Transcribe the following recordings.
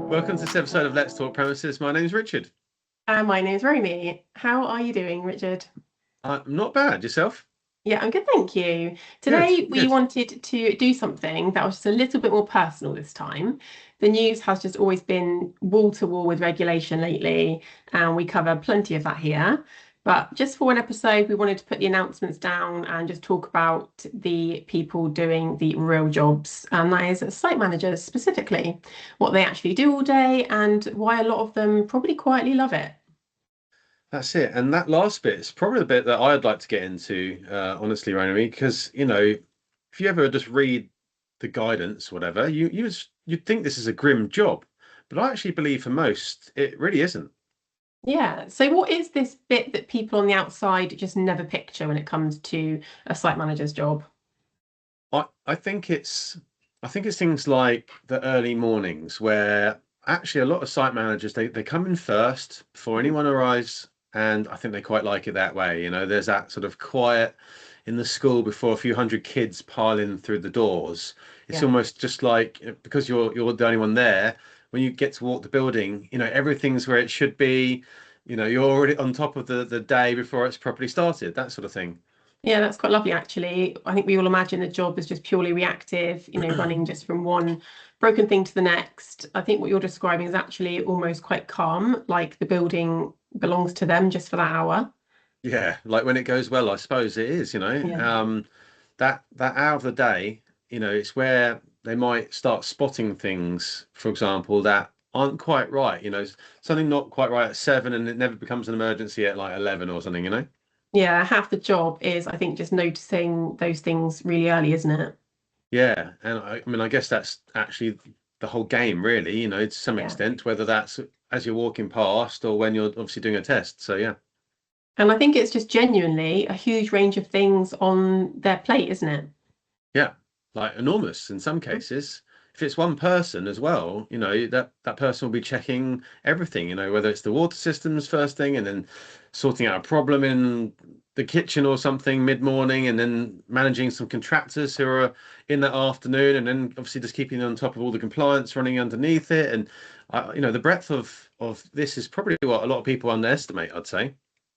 Welcome to this episode of Let's Talk Premises. My name's Richard. My name's Romy. How are you doing, Richard? I'm not bad. Yourself? Yeah, I'm good, thank you. Good, Today, we good. wanted to do something that was just a little bit more personal this time. The news has just always been wall to wall with regulation lately, and we cover plenty of that here. But just for one episode, we wanted to put the announcements down and just talk about the people doing the real jobs, and that is site managers specifically, what they actually do all day and why a lot of them probably quietly love it. That's it. And that last bit is probably the bit that I'd like to get into, honestly, Romy, because if you ever just read the guidance, whatever, you'd think this is a grim job, but I actually believe for most it really isn't. Yeah. So what is this bit that people on the outside just never picture when it comes to a site manager's job? I think it's things like the early mornings where actually a lot of site managers they come in first before anyone arrives, and I think they quite like it that way. There's that sort of quiet in the school before a few hundred kids pile in through the doors. It's Yeah. almost just like because you're the only one there, when you get to walk the building, everything's where it should be. You're already on top of the day before it's properly started, that sort of thing. Yeah, that's quite lovely actually. I think we all imagine the job is just purely reactive, running just from one broken thing to the next. I think what you're describing is actually almost quite calm, like the building belongs to them just for that hour. Yeah, like when it goes well, I suppose it is, Yeah. that hour of the day, it's where they might start spotting things, for example, that aren't quite right, something not quite right at 7 and it never becomes an emergency at like 11 or something. Yeah, half the job is, I think, just noticing those things really early, isn't it? Yeah, and I mean, I guess that's actually the whole game, really, to some Yeah. extent, whether that's as you're walking past or when you're obviously doing a test. So yeah. And I think it's just genuinely a huge range of things on their plate, isn't it? Yeah, like enormous in some cases. If it's one person as well, that person will be checking everything, whether it's the water systems first thing and then sorting out a problem in the kitchen or something mid-morning and then managing some contractors who are in that afternoon and then obviously just keeping on top of all the compliance running underneath it. And the breadth of this is probably what a lot of people underestimate, I'd say.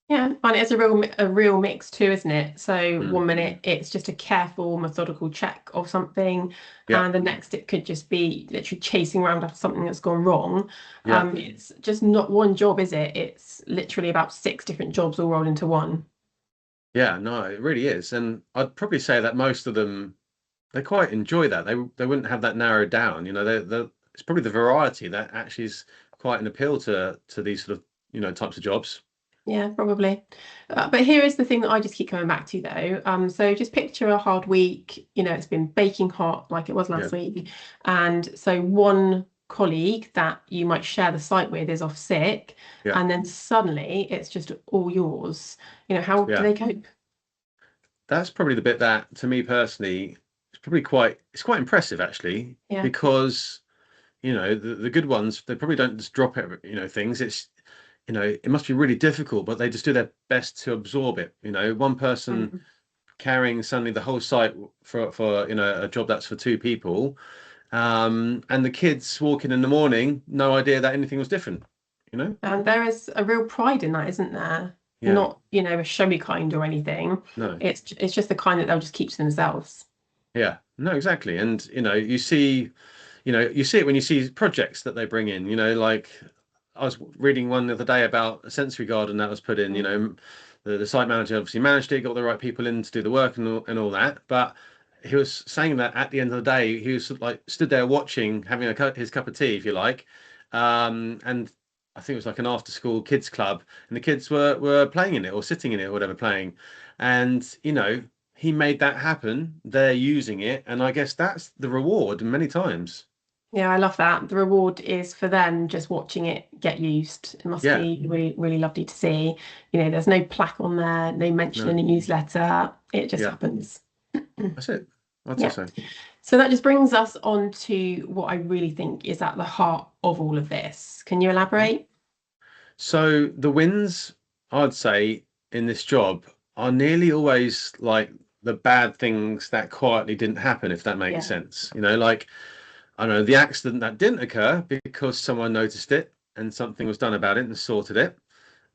Yeah, and it's a real mix too, isn't it? So Mm. one minute it's just a careful, methodical check of something, Yeah, and the next it could just be literally chasing around after something that's gone wrong. yeah. It's just not one job, is it? It's literally about six different jobs all rolled into one. Yeah, no, it really is. And I'd probably say that most of them they quite enjoy that. They wouldn't have that narrowed down. It's probably the variety that actually is quite an appeal to these sort of types of jobs. Yeah, probably. But here is the thing that I just keep coming back to though. So just picture a hard week, it's been baking hot like it was Yeah, last week. And so one colleague that you might share the site with is off sick, yeah, and then suddenly it's just all yours. How do yeah. they cope? That's probably the bit that, to me personally, it's quite impressive actually, Yeah. because the good ones they probably don't just drop it, things. It's it must be really difficult, but they just do their best to absorb it. One person Mm. carrying suddenly the whole site for a job that's for two people. And the kids walking in the morning, no idea that anything was different, you know? And there is a real pride in that, isn't there? Yeah, Not, a showy kind or anything. no, It's just the kind that they'll just keep to themselves. yeah, no, exactly. And, you see it when you see projects that they bring in, like I was reading one the other day about a sensory garden that was put in, Mm. the site manager obviously managed it, got the right people in to do the work and all that. But he was saying that at the end of the day, he was like stood there watching, having his cup of tea, if you like. And I think it was like an after school kids club, and the kids were playing in it or sitting in it or whatever playing. And, he made that happen. They're using it, and I guess that's the reward many times. Yeah, I love that. The reward is for them just watching it get used. It must Yeah, be really, really lovely to see. There's no plaque on there, no mention in no, the newsletter. It just yeah, happens. that's it. I'd say Yeah. so. So that just brings us on to what I really think is at the heart of all of this. Can you elaborate? So the wins, I'd say, in this job are nearly always like the bad things that quietly didn't happen, if that makes Yeah. sense. Like I don't know, the accident that didn't occur because someone noticed it and something was done about it and sorted it.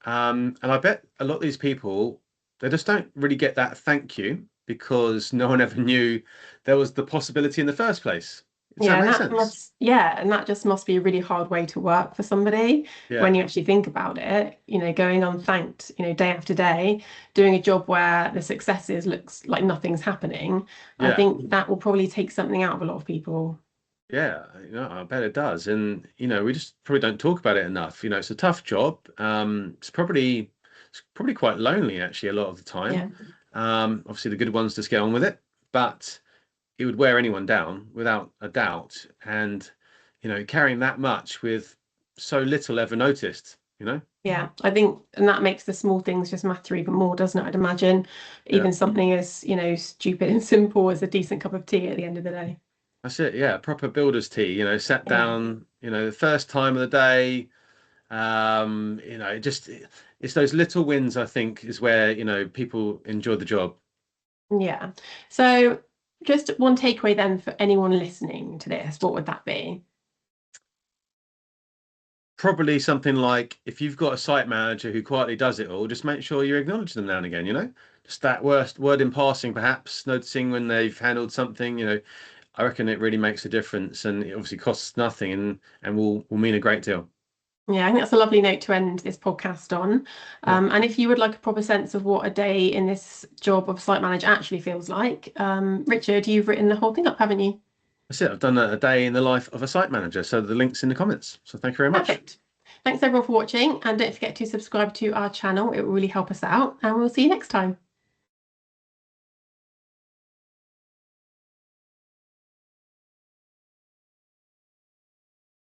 And I bet a lot of these people, they just don't really get that thank you because no one ever knew there was the possibility in the first place. Does that Yeah, and make that sense? must, yeah, and that just must be a really hard way to work for somebody when Yeah, you actually think about it, going unthanked, day after day, doing a job where the successes looks like nothing's happening. I yeah, think that will probably take something out of a lot of people. yeah. I bet it does. And we just probably don't talk about it enough. It's a tough job. It's probably quite lonely actually a lot of the time. Yeah. Obviously the good ones just get on with it, but it would wear anyone down without a doubt. And carrying that much with so little ever noticed. Yeah, I think, and that makes the small things just matter even more, doesn't it? I'd imagine Yeah, even something as, stupid and simple as a decent cup of tea at the end of the day. that's it. Yeah, proper builder's tea. Sat Yeah. down. The first time of the day. Just it's those little wins. I think is where people enjoy the job. Yeah. So just one takeaway then for anyone listening to this, what would that be? Probably something like if you've got a site manager who quietly does it all, just make sure you acknowledge them now and again. Just that worst word in passing, perhaps noticing when they've handled something. I reckon it really makes a difference, and it obviously costs nothing, and will mean a great deal. Yeah, I think that's a lovely note to end this podcast on. Yeah, And if you would like a proper sense of what a day in this job of site manager actually feels like, Richard, you've written the whole thing up, haven't you? that's it. I've done a day in the life of a site manager, so the link's in the comments. So thank you very much. Perfect. Thanks everyone for watching, and don't forget to subscribe to our channel. It will really help us out, and we'll see you next time.